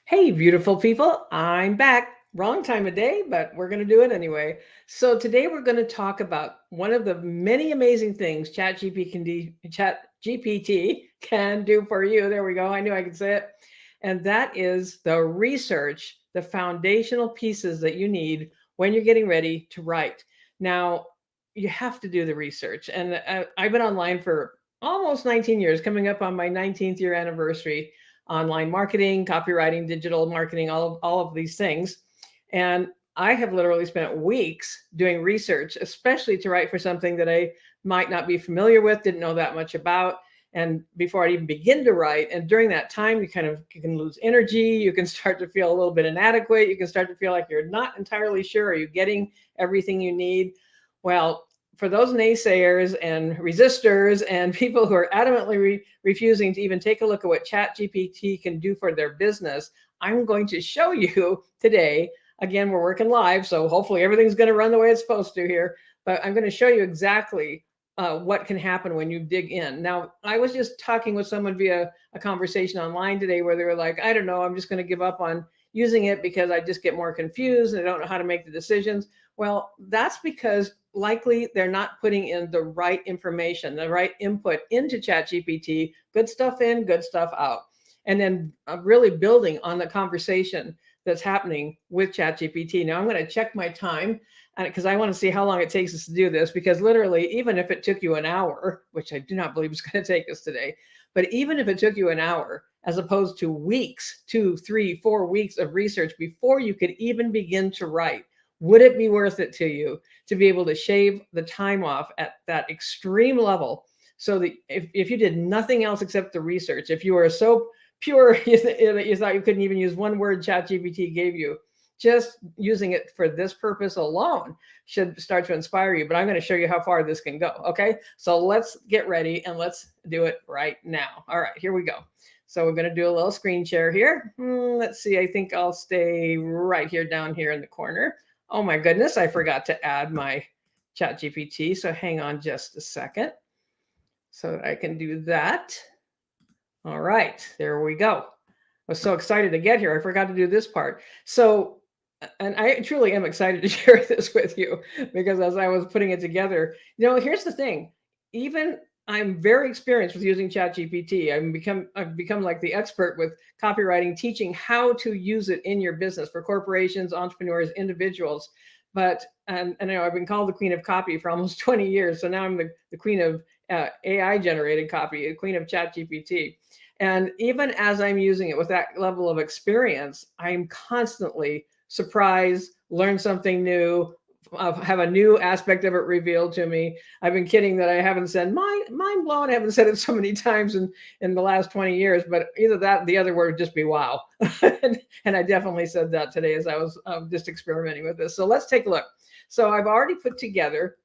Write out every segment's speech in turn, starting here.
Hey, beautiful people. I'm back. Wrong time of day, but we're going to do it anyway. So today we're going to talk about one of the many amazing things ChatGPT can do for you. There we go. I knew I could say it. And that is the research, the foundational pieces that you need when you're getting ready to write. Now, you have to do the research. And I've been online for almost 19 years, coming up on my 19th year anniversary, online marketing, copywriting, digital marketing, all of these things. And I have literally spent weeks doing research, especially to write for something that I might not be familiar with, didn't know that much about. And before I even begin to write, and during that time, you can lose energy. You can start to feel a little bit inadequate. You can start to feel like you're not entirely sure. Are you getting everything you need? Well, for those naysayers and resistors and people who are adamantly refusing to even take a look at what ChatGPT can do for their business, I'm going to show you today. Again, we're working live, so hopefully everything's going to run the way it's supposed to here. But I'm going to show you exactly what can happen when you dig in. Now, I was just talking with someone via a conversation online today where they were like, I don't know, I'm just going to give up on using it because I just get more confused and I don't know how to make the decisions. Well, that's because likely they're not putting in the right information, the right input into ChatGPT, good stuff in, good stuff out. And then really building on the conversation that's happening with ChatGPT. Now I'm going to check my time because I want to see how long it takes us to do this, because literally, even if it took you an hour, which I do not believe is going to take us today, but even if it took you an hour, as opposed to weeks, 2, 3, 4 weeks of research before you could even begin to write, would it be worth it to you to be able to shave the time off at that extreme level, so that if you did nothing else except the research, if you were so pure that you thought you couldn't even use one word ChatGPT gave you, just using it for this purpose alone should start to inspire you. But I'm going to show you how far this can go. Okay, so let's get ready and let's do it right now. All right, here we go. So we're going to do a little screen share here. Let's see. I think I'll stay right here down here in the corner. Oh my goodness, I forgot to add my ChatGPT. So hang on just a second so that I can do that. All right, there we go. I was so excited to get here. I forgot to do this part. So, and I truly am excited to share this with you, because as I was putting it together, here's the thing. Even I'm very experienced with using ChatGPT. I've become like the expert with copywriting, teaching how to use it in your business for corporations, entrepreneurs, individuals. But and I've been called the queen of copy for almost 20 years. So now I'm the queen of AI generated copy, the queen of ChatGPT. And even as I'm using it with that level of experience, I'm constantly surprised, learn something new, have a new aspect of it revealed to me. I've been kidding that I haven't said mind blown. I haven't said it so many times in the last 20 years, but either that or the other word would just be wow. And I definitely said that today as I was just experimenting with this. So let's take a look. So I've already put together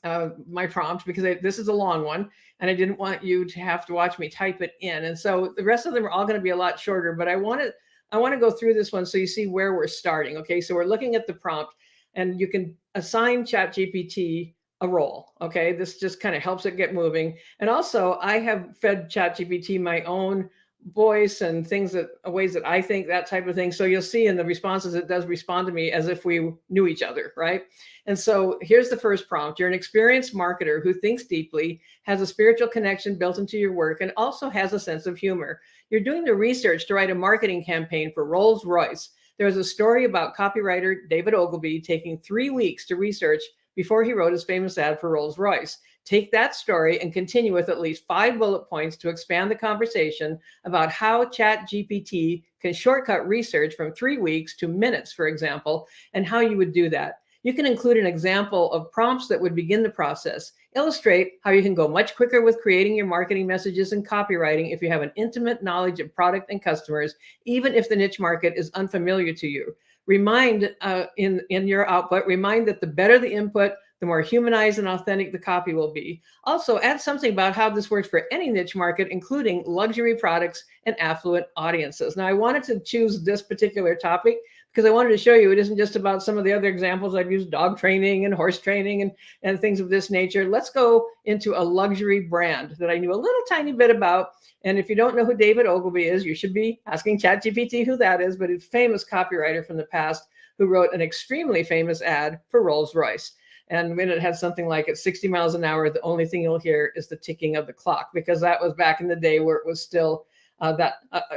my prompt, because this is a long one and I didn't want you to have to watch me type it in. And so the rest of them are all going to be a lot shorter, but I want to go through this one so you see where we're starting. Okay, so we're looking at the prompt, and you can assign ChatGPT a role. Okay, this just kind of helps it get moving. And also, I have fed ChatGPT my own voice and things, that ways that I think, that type of thing. So you'll see in the responses, it does respond to me as if we knew each other, right? And so here's the first prompt. You're an experienced marketer who thinks deeply, has a spiritual connection built into your work, and also has a sense of humor. You're doing the research to write a marketing campaign for Rolls-Royce. There's a story about copywriter David Ogilvy taking 3 weeks to research before he wrote his famous ad for Rolls-Royce. Take that story and continue with at least 5 bullet points to expand the conversation about how ChatGPT can shortcut research from 3 weeks to minutes, for example, and how you would do that. You can include an example of prompts that would begin the process. Illustrate how you can go much quicker with creating your marketing messages and copywriting if you have an intimate knowledge of product and customers, even if the niche market is unfamiliar to you. Remind in your output, remind that the better the input, the more humanized and authentic the copy will be. Also, add something about how this works for any niche market, including luxury products and affluent audiences. Now, I wanted to choose this particular topic because I wanted to show you it isn't just about some of the other examples. I've used dog training and horse training and things of this nature. Let's go into a luxury brand that I knew a little tiny bit about. And if you don't know who David Ogilvy is, you should be asking ChatGPT who that is, but a famous copywriter from the past who wrote an extremely famous ad for Rolls-Royce. And when it had something like at 60 miles an hour, the only thing you'll hear is the ticking of the clock, because that was back in the day where it was still that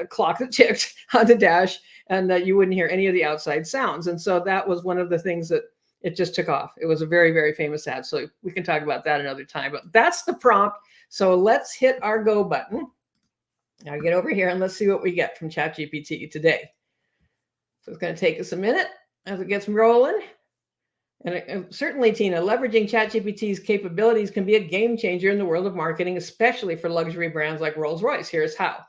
clock that ticked on the dash, and that you wouldn't hear any of the outside sounds. And so that was one of the things that it just took off. It was a very, very famous ad. So we can talk about that another time, but that's the prompt. So let's hit our go button. Now get over here and let's see what we get from ChatGPT today. So it's going to take us a minute as it gets rolling. And certainly, Tina, leveraging ChatGPT's capabilities can be a game changer in the world of marketing, especially for luxury brands like Rolls-Royce. Here's how.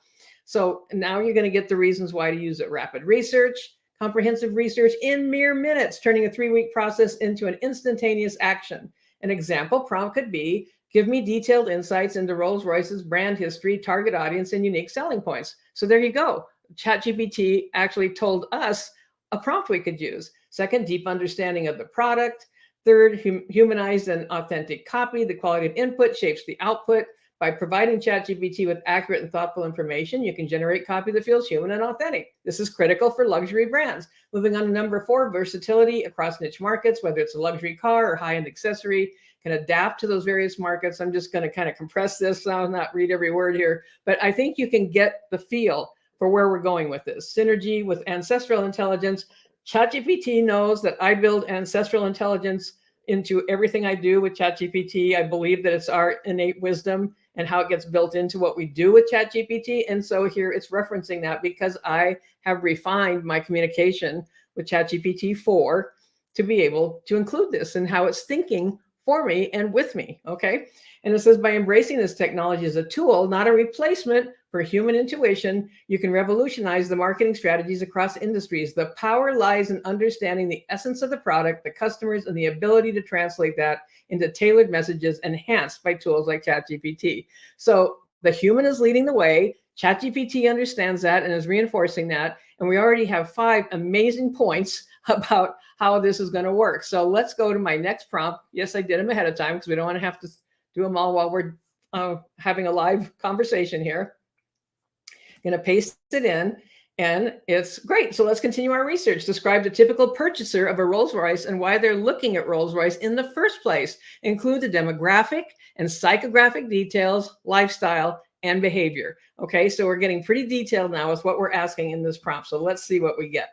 So now you're going to get the reasons why to use it. Rapid research, comprehensive research in mere minutes, turning a 3-week process into an instantaneous action. An example prompt could be, give me detailed insights into Rolls-Royce's brand history, target audience, and unique selling points. So there you go. ChatGPT actually told us a prompt we could use. Second, deep understanding of the product. Third, humanized and authentic copy. The quality of input shapes the output. By providing ChatGPT with accurate and thoughtful information, you can generate copy that feels human and authentic. This is critical for luxury brands. Moving on to number 4, versatility across niche markets, whether it's a luxury car or high-end accessory, can adapt to those various markets. I'm just going to kind of compress this. I'll not read every word here, but I think you can get the feel for where we're going with this. Synergy with ancestral intelligence. ChatGPT knows that I build ancestral intelligence into everything I do with ChatGPT. I believe that it's our innate wisdom and how it gets built into what we do with ChatGPT. And so here it's referencing that because I have refined my communication with ChatGPT 4 to be able to include this and how it's thinking for me and with me, okay? And it says, by embracing this technology as a tool, not a replacement for human intuition, you can revolutionize the marketing strategies across industries. The power lies in understanding the essence of the product, the customers, and the ability to translate that into tailored messages enhanced by tools like ChatGPT. So the human is leading the way. ChatGPT understands that and is reinforcing that. And we already have 5 amazing points about how this is going to work. So let's go to my next prompt. Yes, I did them ahead of time because we don't want to have to do them all while we're having a live conversation here. I'm going to paste it in, and it's great. So let's continue our research. Describe the typical purchaser of a Rolls-Royce and why they're looking at Rolls-Royce in the first place. Include the demographic and psychographic details, lifestyle, and behavior. Okay, so we're getting pretty detailed now with what we're asking in this prompt. So let's see what we get.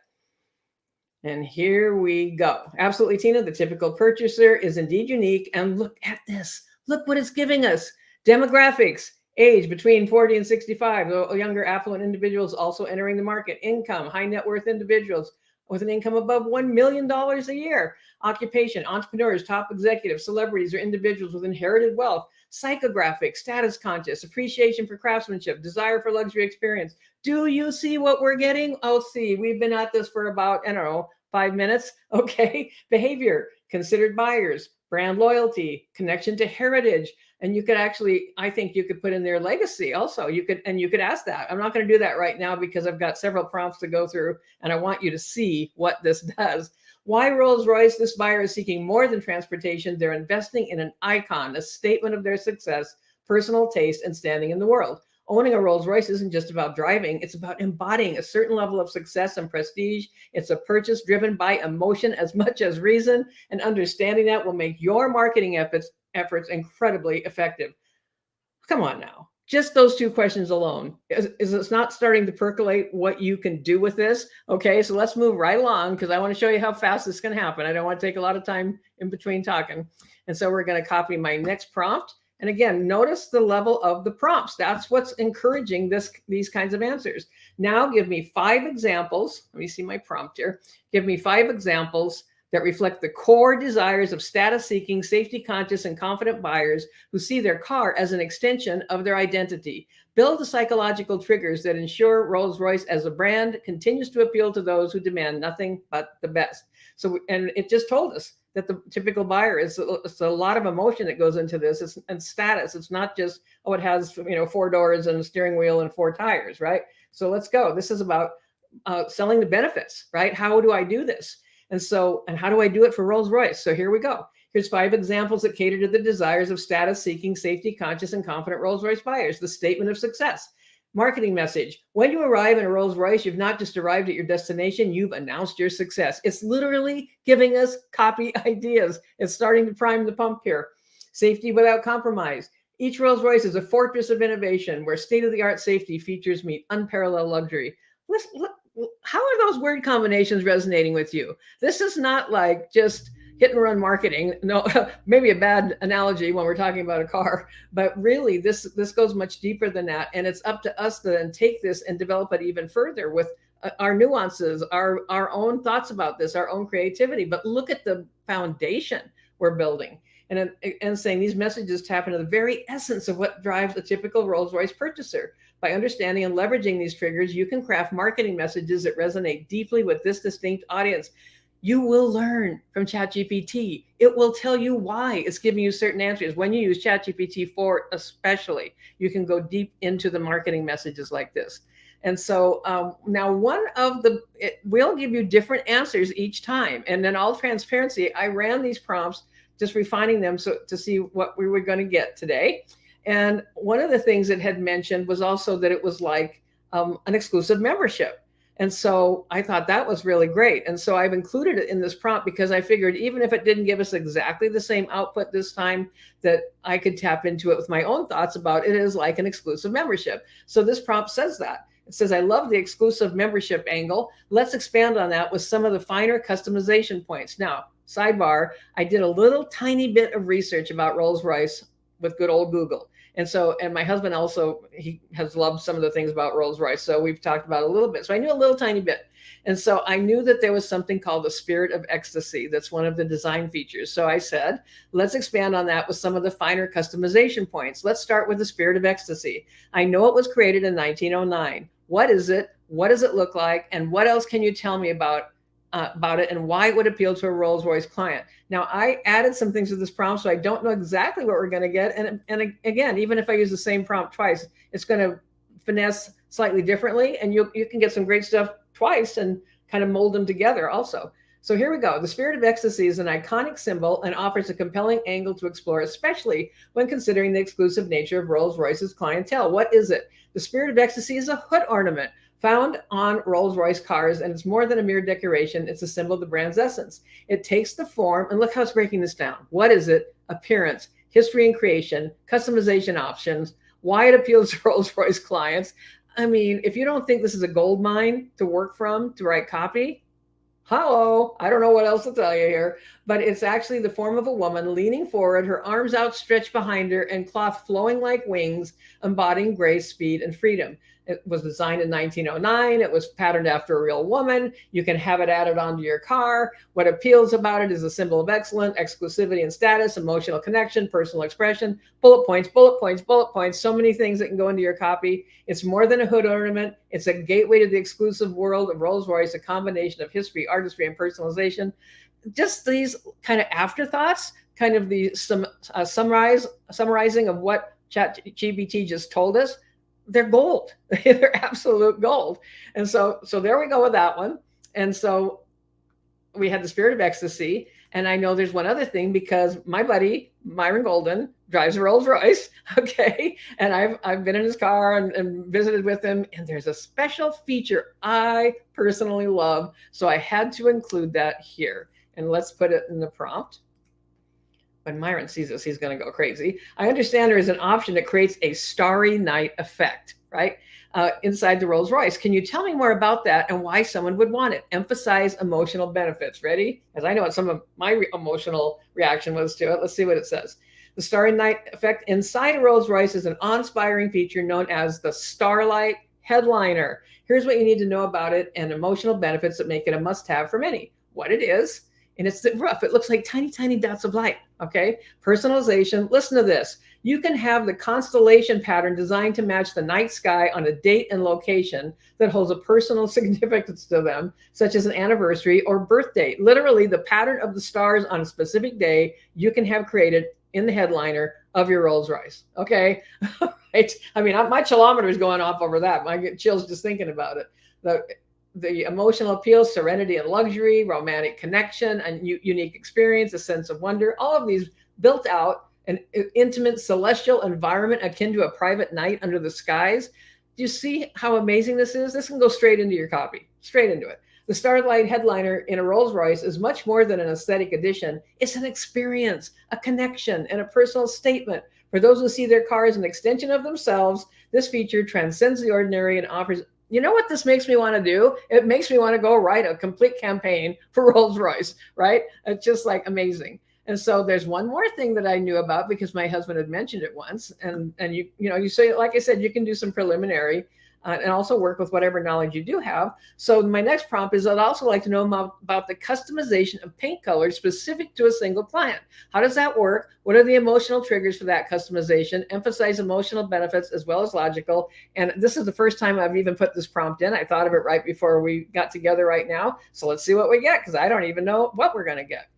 And here we go. Absolutely, Tina. The typical purchaser is indeed unique. And look at this. Look what it's giving us. Demographics, age between 40 and 65. Younger affluent individuals also entering the market. Income, high net worth individuals with an income above $1 million a year. Occupation, entrepreneurs, top executives, celebrities, or individuals with inherited wealth. Psychographic, status conscious, appreciation for craftsmanship, desire for luxury experience. Do you see what we're getting? Oh, see, we've been at this for about, 5 minutes. Okay. Behavior, considered buyers, brand loyalty, connection to heritage. And you could actually, I think you could put in their legacy also. You could ask that. I'm not going to do that right now because I've got several prompts to go through and I want you to see what this does. Why Rolls-Royce? This buyer is seeking more than transportation. They're investing in an icon, a statement of their success, personal taste, and standing in the world. Owning a Rolls-Royce isn't just about driving. It's about embodying a certain level of success and prestige. It's a purchase driven by emotion as much as reason, and understanding that will make your marketing efforts incredibly effective. Come on now. Just those 2 questions alone. Is it's not starting to percolate what you can do with this? Okay, so let's move right along because I want to show you how fast this can happen. I don't want to take a lot of time in between talking. And so we're going to copy my next prompt. And again, notice the level of the prompts. That's what's encouraging these kinds of answers. Now give me 5 examples. Let me see my prompt here. Give me 5 examples that reflect the core desires of status-seeking, safety-conscious, and confident buyers who see their car as an extension of their identity. Build the psychological triggers that ensure Rolls-Royce as a brand continues to appeal to those who demand nothing but the best. So, and it just told us that the typical buyer it's a lot of emotion that goes into this. And status. It's not just, oh, it has 4 doors and a steering wheel and 4 tires, right? So let's go. This is about selling the benefits, right? How do I do this? And how do I do it for Rolls-Royce? So here we go. Here's 5 examples that cater to the desires of status-seeking, safety-conscious, and confident Rolls-Royce buyers. The statement of success. Marketing message. When you arrive in a Rolls-Royce, you've not just arrived at your destination, you've announced your success. It's literally giving us copy ideas. It's starting to prime the pump here. Safety without compromise. Each Rolls-Royce is a fortress of innovation where state-of-the-art safety features meet unparalleled luxury. Listen, how are those word combinations resonating with you? This is not like just hit and run marketing. No, maybe a bad analogy when we're talking about a car, but really this goes much deeper than that. And it's up to us to then take this and develop it even further with our nuances, our own thoughts about this, our own creativity. But look at the foundation we're building. And saying these messages tap into the very essence of what drives a typical Rolls-Royce purchaser. By understanding and leveraging these triggers, you can craft marketing messages that resonate deeply with this distinct audience. You will learn from ChatGPT. It will tell you why it's giving you certain answers. When you use ChatGPT 4 especially, you can go deep into the marketing messages like this. And so now we'll give you different answers each time. And then all transparency, I ran these prompts, just refining them to see what we were going to get today. And one of the things it had mentioned was also that it was like an exclusive membership. And so I thought that was really great. And so I've included it in this prompt because I figured even if it didn't give us exactly the same output this time, that I could tap into it with my own thoughts about it is like an exclusive membership. So this prompt says that. It says, I love the exclusive membership angle. Let's expand on that with some of the finer customization points. Now, sidebar, I did a little tiny bit of research about Rolls-Royce with good old Google. And my husband also, he has loved some of the things about Rolls-Royce. So we've talked about a little bit. So I knew a little tiny bit. And so I knew that there was something called the spirit of ecstasy. That's one of the design features. So I said, let's expand on that with some of the finer customization points. Let's start with the spirit of ecstasy. I know it was created in 1909. What is it? What does it look like? And what else can you tell me about it and why it would appeal to a Rolls-Royce client? Now, I added some things to this prompt, so I don't know exactly what we're going to get. And again, even if I use the same prompt twice, it's going to finesse slightly differently, and you can get some great stuff twice and kind of mold them together also. So here we go. The spirit of ecstasy is an iconic symbol and offers a compelling angle to explore, especially when considering the exclusive nature of Rolls-Royce's clientele. What is it? The spirit of ecstasy is a hood ornament found on Rolls-Royce cars, and it's more than a mere decoration. It's a symbol of the brand's essence. It takes the form, and look how it's breaking this down. What is it? Appearance, history and creation, customization options, why it appeals to Rolls-Royce clients. I mean, if you don't think this is a gold mine to work from to write copy, hello, I don't know what else to tell you here, but it's actually the form of a woman leaning forward, her arms outstretched behind her, and cloth flowing like wings, embodying grace, speed, and freedom. It was designed in 1909. It was patterned after a real woman. You can have it added onto your car. What appeals about it is a symbol of excellence, exclusivity and status, emotional connection, personal expression, bullet points, bullet points, bullet points, so many things that can go into your copy. It's more than a hood ornament. It's a gateway to the exclusive world of Rolls-Royce, a combination of history, artistry, and personalization. Just these kind of afterthoughts, kind of the summarizing of what ChatGPT just told us. They're gold. They're absolute gold. And so there we go with that one. And so we had the spirit of ecstasy. And I know there's one other thing, because my buddy, Myron Golden, drives a Rolls Royce. Okay. And I've been in his car and visited with him. And there's a special feature I personally love. So I had to include that here. And let's put it in the prompt. When Myron sees this, he's going to go crazy. I understand there is an option that creates a starry night effect, right? Inside the Rolls Royce. Can you tell me more about that and why someone would want it? Emphasize emotional benefits. Ready? As I know what some of my emotional reaction was to it. Let's see what it says. The starry night effect inside a Rolls Royce is an awe-inspiring feature known as the Starlight Headliner. Here's what you need to know about it and emotional benefits that make it a must-have for many. What it is. And it's the roof. It looks like tiny, tiny dots of light. Okay. Personalization. Listen to this. You can have the constellation pattern designed to match the night sky on a date and location that holds a personal significance to them, such as an anniversary or birth date. Literally, the pattern of the stars on a specific day you can have created in the headliner of your Rolls Royce. Okay. Right. I mean, my chilometer is going off over that. I get chills just thinking about it. the emotional appeal, serenity and luxury, romantic connection, and unique experience, a sense of wonder, all of these built out an intimate celestial environment akin to a private night under the skies. Do you see how amazing this is? This can go straight into your copy, straight into it. The Starlight headliner in a Rolls Royce is much more than an aesthetic addition. It's an experience, a connection, and a personal statement. For those who see their car as an extension of themselves, this feature transcends the ordinary and offers. You know what this makes me want to do? It makes me want to go write a complete campaign for Rolls Royce, right? It's just like amazing. And so there's one more thing that I knew about because my husband had mentioned it once. And you say, like I said, you can do some preliminary and also work with whatever knowledge you do have. So my next prompt is I'd also like to know about the customization of paint colors specific to a single client. How does that work? What are the emotional triggers for that customization? Emphasize emotional benefits as well as logical. And this is the first time I've even put this prompt in. I thought of it right before we got together right now. So let's see what we get, because I don't even know what we're going to get.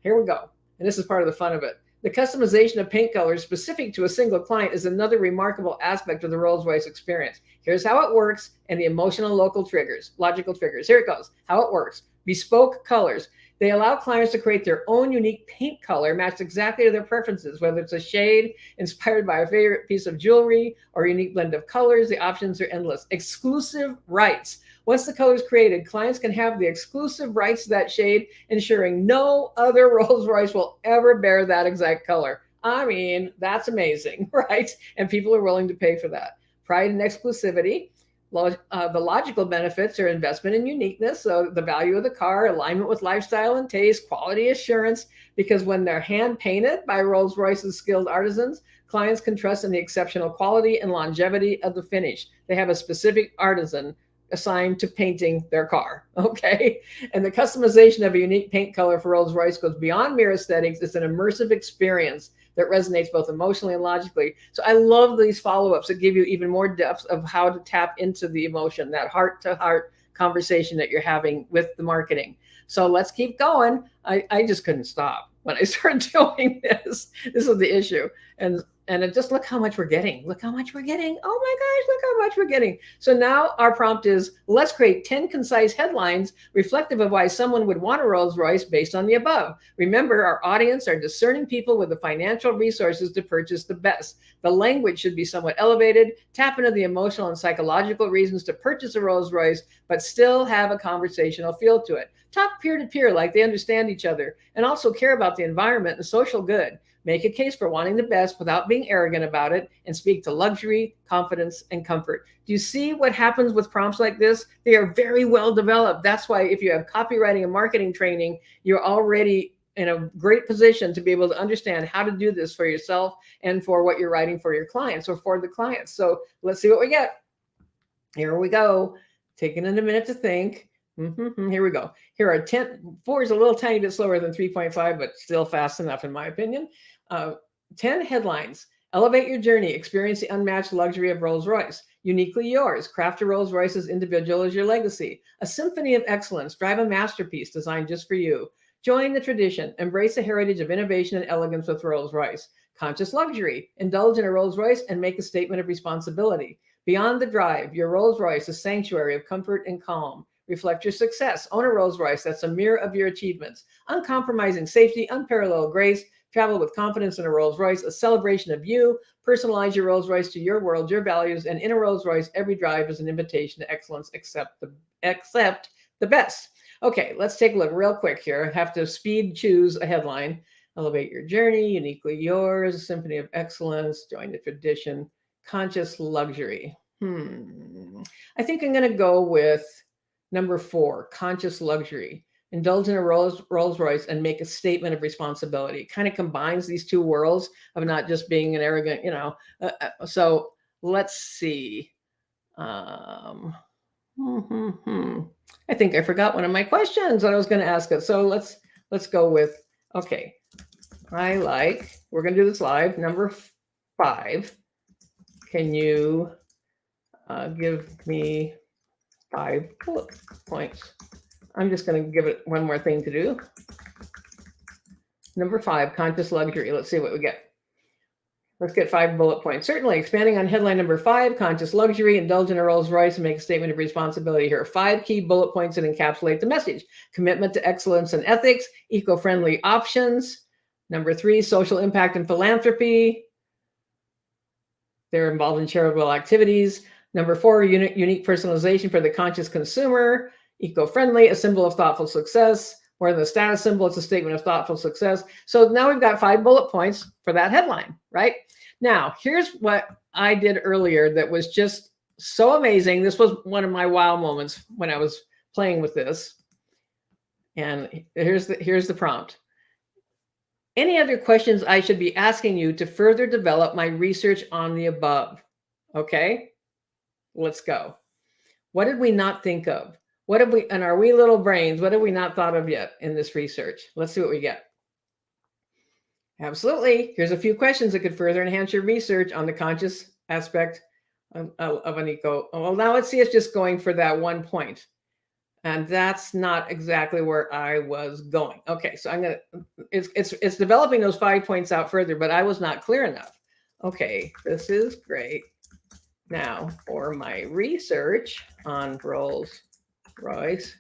Here we go. And this is part of the fun of it. The customization of paint colors specific to a single client is another remarkable aspect of the Rolls-Royce experience. Here's how it works and the emotional logical triggers. Here it goes. How it works. Bespoke colors. They allow clients to create their own unique paint color matched exactly to their preferences, whether it's a shade inspired by a favorite piece of jewelry or a unique blend of colors. The options are endless. Exclusive rights. Once the color is created, clients can have the exclusive rights to that shade, ensuring no other Rolls-Royce will ever bear that exact color. I mean, that's amazing, right? And people are willing to pay for that. Pride and exclusivity. The logical benefits are investment in uniqueness, so the value of the car, alignment with lifestyle and taste, quality assurance, because when they're hand painted by Rolls-Royce's skilled artisans, clients can trust in the exceptional quality and longevity of the finish. They have a specific artisan assigned to painting their car, okay? And the customization of a unique paint color for Rolls-Royce goes beyond mere aesthetics. It's an immersive experience that resonates both emotionally and logically. So I love these follow-ups that give you even more depth of how to tap into the emotion, that heart-to-heart conversation that you're having with the marketing. So let's keep going. I just couldn't stop when I started doing this. This is the issue. And it just look how much we're getting. Look how much we're getting. Oh my gosh, look how much we're getting. So now our prompt is, let's create 10 concise headlines reflective of why someone would want a Rolls Royce based on the above. Remember, our audience are discerning people with the financial resources to purchase the best. The language should be somewhat elevated, tap into the emotional and psychological reasons to purchase a Rolls Royce, but still have a conversational feel to it. Talk peer to peer like they understand each other and also care about the environment and social good. Make a case for wanting the best without being arrogant about it, and speak to luxury, confidence, and comfort. Do you see what happens with prompts like this? They are very well developed. That's why if you have copywriting and marketing training, you're already in a great position to be able to understand how to do this for yourself and for what you're writing for your clients or for the clients. So let's see what we get. Here we go. Taking a minute to think. Here we go. Here are 10. 4 is a little tiny bit slower than 3.5, but still fast enough in my opinion. 10 headlines. Elevate your journey. Experience the unmatched luxury of Rolls-Royce. Uniquely yours. Craft a Rolls-Royce as individual as your legacy. A symphony of excellence. Drive a masterpiece designed just for you. Join the tradition. Embrace the heritage of innovation and elegance with Rolls-Royce. Conscious luxury. Indulge in a Rolls-Royce and make a statement of responsibility. Beyond the drive, your Rolls-Royce, a sanctuary of comfort and calm. Reflect your success. Own a Rolls-Royce that's a mirror of your achievements. Uncompromising safety, unparalleled grace. Travel with confidence in a Rolls-Royce, a celebration of you. Personalize your Rolls-Royce to your world, your values, and in a Rolls-Royce, every drive is an invitation to excellence, except the best. Okay, let's take a look real quick here. I have to speed choose a headline. Elevate your journey, uniquely yours, a symphony of excellence, join the tradition, conscious luxury. I think I'm going to go with number 4, conscious luxury. Indulge in a Rolls-Royce and make a statement of responsibility. Kind of combines these two worlds of not just being an arrogant, so let's see. I think I forgot one of my questions that I was going to ask it. So let's go with, okay. We're going to do this live. Number 5. Can you give me 5 bullet points? I'm just going to give it one more thing to do. Number 5, conscious luxury. Let's see what we get. Let's get 5 bullet points. Certainly, expanding on headline number 5, conscious luxury, indulge in a Rolls Royce and make a statement of responsibility. Here are 5 key bullet points that encapsulate the message. Commitment to excellence and ethics, eco-friendly options. Number 3, social impact and philanthropy. They're involved in charitable activities. Number 4, unique personalization for the conscious consumer. Eco-friendly, a symbol of thoughtful success. More than a status symbol, it's a statement of thoughtful success. So now we've got 5 bullet points for that headline, right? Now, here's what I did earlier that was just so amazing. This was one of my wow moments when I was playing with this. And here's the prompt. Any other questions I should be asking you to further develop my research on the above? Okay, let's go. What did we not think of? What have we, and our wee little brains, what have we not thought of yet in this research? Let's see what we get. Absolutely. Here's a few questions that could further enhance your research on the conscious aspect of an eco. Well, now let's see, it's just going for that 1 point. And that's not exactly where I was going. Okay, so I'm gonna, it's developing those 5 points out further, but I was not clear enough. Okay, this is great. Now for my research on Rolls Royce,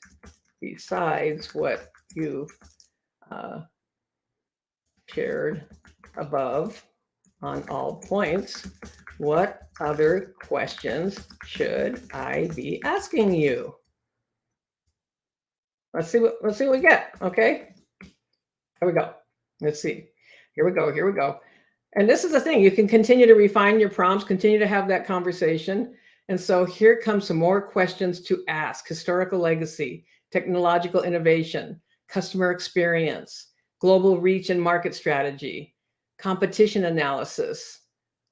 besides what you've shared above on all points, what other questions should I be asking you? Let's see what we get. Okay, here we go. Let's see. Here we go. And this is the thing. You can continue to refine your prompts, continue to have that conversation. And so here comes some more questions to ask: historical legacy, technological innovation, customer experience, global reach and market strategy, competition analysis.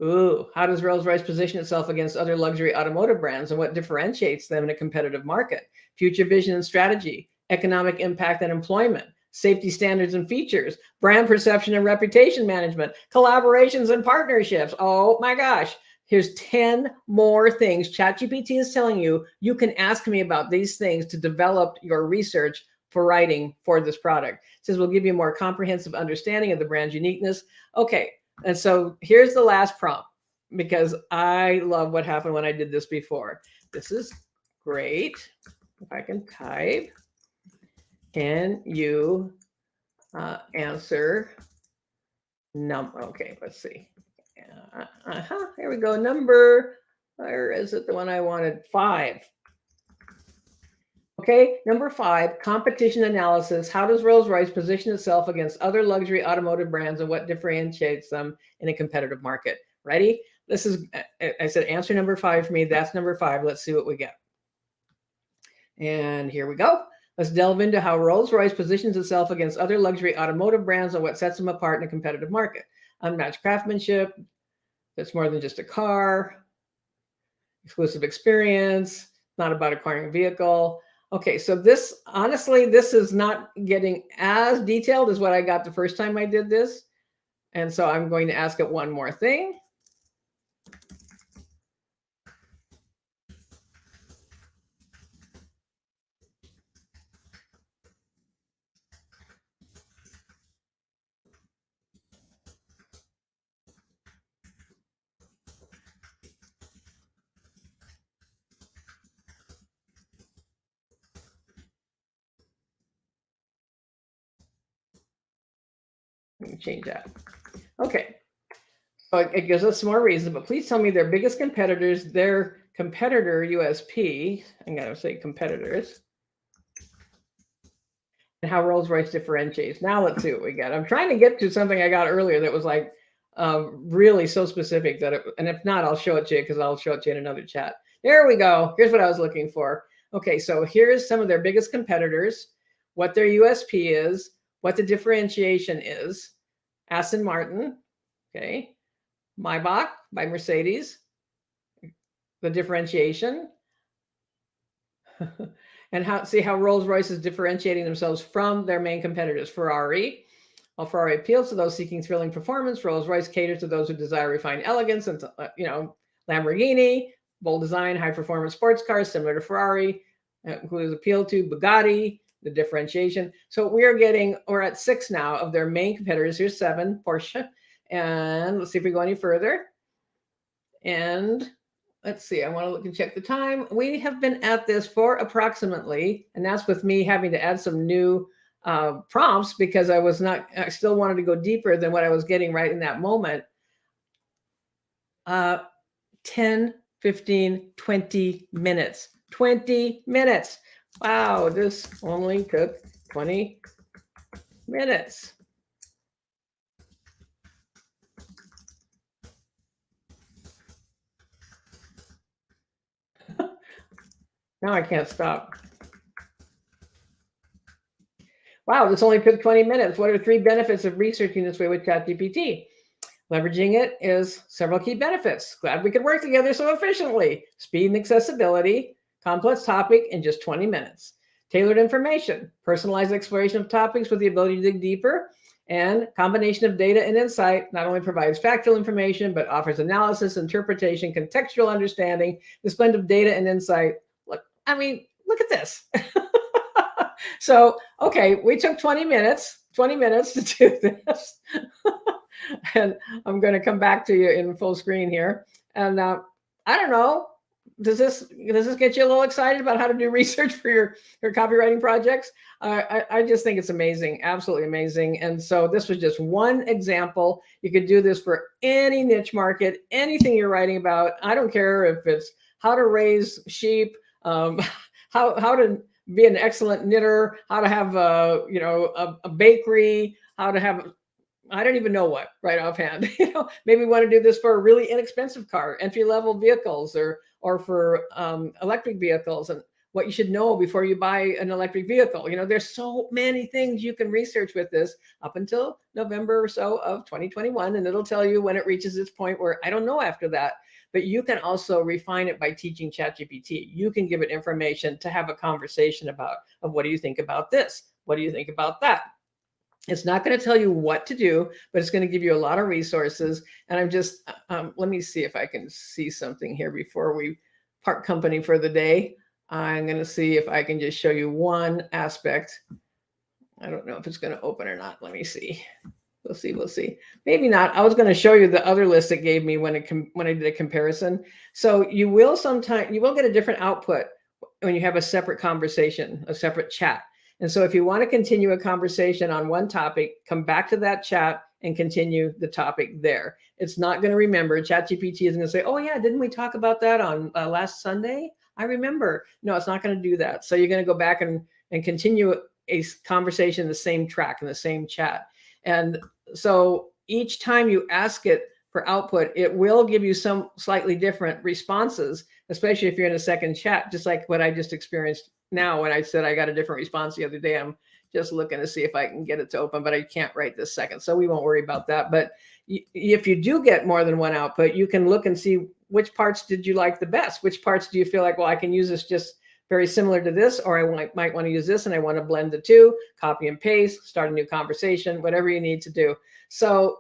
Ooh, how does Rolls-Royce position itself against other luxury automotive brands and what differentiates them in a competitive market? Future vision and strategy, economic impact and employment, safety standards and features, brand perception and reputation management, collaborations and partnerships. Oh my gosh. Here's 10 more things ChatGPT is telling you you can ask me about these things to develop your research for writing for this product. It says we'll give you a more comprehensive understanding of the brand's uniqueness. Okay, and so here's the last prompt, because I love what happened when I did this before. This is great. If I can type, can you answer number? Okay, let's see. Here we go. Number, where is it? The one I wanted, 5. Okay, number 5, competition analysis. How does Rolls-Royce position itself against other luxury automotive brands and what differentiates them in a competitive market? Ready? This is, I said, answer number 5 for me. That's number 5. Let's see what we get. And here we go. Let's delve into how Rolls-Royce positions itself against other luxury automotive brands and what sets them apart in a competitive market. Unmatched craftsmanship. That's more than just a car. Exclusive experience. Not about acquiring a vehicle. Okay, so this, honestly, this is not getting as detailed as what I got the first time I did this. And so I'm going to ask it one more thing. Let me change that. Okay. So it gives us some more reasons, but please tell me their biggest competitors, their competitor USP, I'm going to say competitors, and how Rolls-Royce differentiates. Now let's see what we got. I'm trying to get to something I got earlier that was like really so specific that, and if not, I'll show it to you because I'll show it to you in another chat. There we go. Here's what I was looking for. Okay, so here's some of their biggest competitors, what their USP is, what the differentiation is. Aston Martin, okay. Maybach by Mercedes, the differentiation, and see how Rolls-Royce is differentiating themselves from their main competitors. Ferrari, while Ferrari appeals to those seeking thrilling performance, Rolls-Royce caters to those who desire refined elegance. And Lamborghini, bold design, high-performance sports cars similar to Ferrari, includes appeal to Bugatti, the differentiation. So we're at 6 now of their main competitors. Here's 7, Porsche. And let's see if we go any further. And let's see, I want to look and check the time. We have been at this for approximately, and that's with me having to add some new prompts because I still wanted to go deeper than what I was getting right in that moment. 10, 15, 20 minutes. 20 minutes. Wow, this only took 20 minutes. Now I can't stop. Wow, this only took 20 minutes. What are 3 benefits of researching this way with ChatGPT? Leveraging it is several key benefits. Glad we could work together so efficiently. Speed and accessibility, complex topic in just 20 minutes. Tailored information, personalized exploration of topics with the ability to dig deeper, and combination of data and insight not only provides factual information, but offers analysis, interpretation, contextual understanding. This blend of data and insight, look at this. So, okay, we took 20 minutes to do this. And I'm going to come back to you in full screen here. And I don't know, does this get you a little excited about how to do research for your copywriting projects? I just think it's amazing, absolutely amazing. And so this was just one example. You could do this for any niche market, anything you're writing about. I don't care if it's how to raise sheep, how to be an excellent knitter, how to have a bakery, how to have, I don't even know what right offhand. Maybe we want to do this for a really inexpensive car, entry-level vehicles, or for electric vehicles, and what you should know before you buy an electric vehicle. There's so many things you can research with this up until November or so of 2021, and it'll tell you when it reaches its point where I don't know after that. But you can also refine it by teaching ChatGPT. You can give it information to have a conversation about, what do you think about this? What do you think about that? It's not going to tell you what to do, but it's going to give you a lot of resources. And I'm just, let me see if I can see something here before we part company for the day. I'm going to see if I can just show you one aspect. I don't know if it's going to open or not. Let me see. We'll see. Maybe not. I was going to show you the other list it gave me when I did a comparison. So you will get a different output when you have a separate conversation, a separate chat. And so if you want to continue a conversation on one topic, come back to that chat and continue the topic there. It's not going to remember. ChatGPT is going to say, oh yeah, didn't we talk about that on last Sunday? I remember. No, it's not going to do that. So you're going to go back and continue a conversation in the same track, in the same chat. And so each time you ask it for output, it will give you some slightly different responses, especially if you're in a second chat, just like what I just experienced now when I said I got a different response the other day. I'm just looking to see if I can get it to open, but I can't right this second. So we won't worry about that. But if you do get more than one output, you can look and see which parts did you like the best? Which parts do you feel like, well, I can use this just very similar to this, or I might want to use this and I want to blend the two, copy and paste, start a new conversation, whatever you need to do. So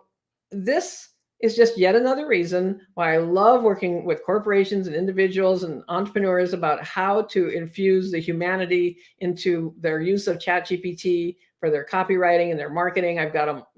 this is just yet another reason why I love working with corporations and individuals and entrepreneurs about how to infuse the humanity into their use of ChatGPT for their copywriting and their marketing. I've got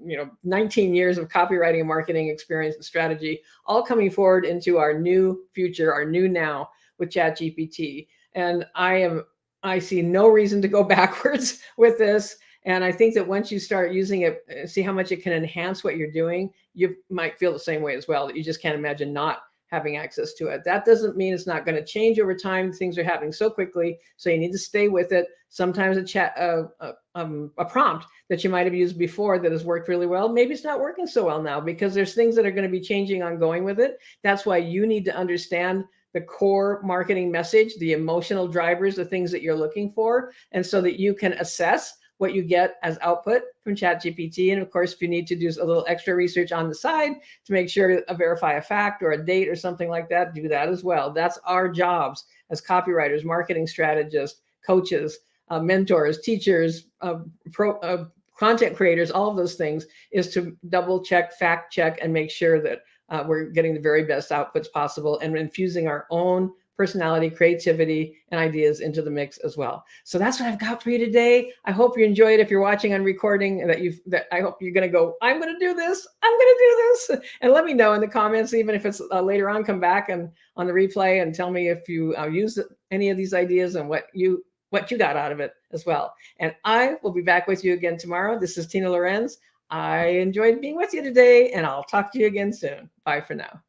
19 years of copywriting and marketing experience and strategy, all coming forward into our new future, our new now with ChatGPT. And I see no reason to go backwards with this. And I think that once you start using it, see how much it can enhance what you're doing, you might feel the same way as well, that you just can't imagine not having access to it. That doesn't mean it's not going to change over time. Things are happening so quickly, so you need to stay with it. Sometimes a prompt that you might have used before that has worked really well, maybe it's not working so well now because there's things that are going to be changing ongoing with it. That's why you need to understand the core marketing message, the emotional drivers, the things that you're looking for, and so that you can assess what you get as output from ChatGPT. And of course, if you need to do a little extra research on the side to make sure to verify a fact or a date or something like that, do that as well. That's our jobs as copywriters, marketing strategists, coaches, mentors, teachers, content creators, all of those things, is to double check, fact check, and make sure that we're getting the very best outputs possible and infusing our own personality, creativity, and ideas into the mix as well. So that's what I've got for you today. I hope you enjoy it. If you're watching on recording, that I hope you're going to go, I'm going to do this. I'm going to do this. And let me know in the comments, even if it's later on, come back and on the replay and tell me if you used any of these ideas and what you got out of it as well. And I will be back with you again tomorrow. This is Tina Lorenz. I enjoyed being with you today, and I'll talk to you again soon. Bye for now.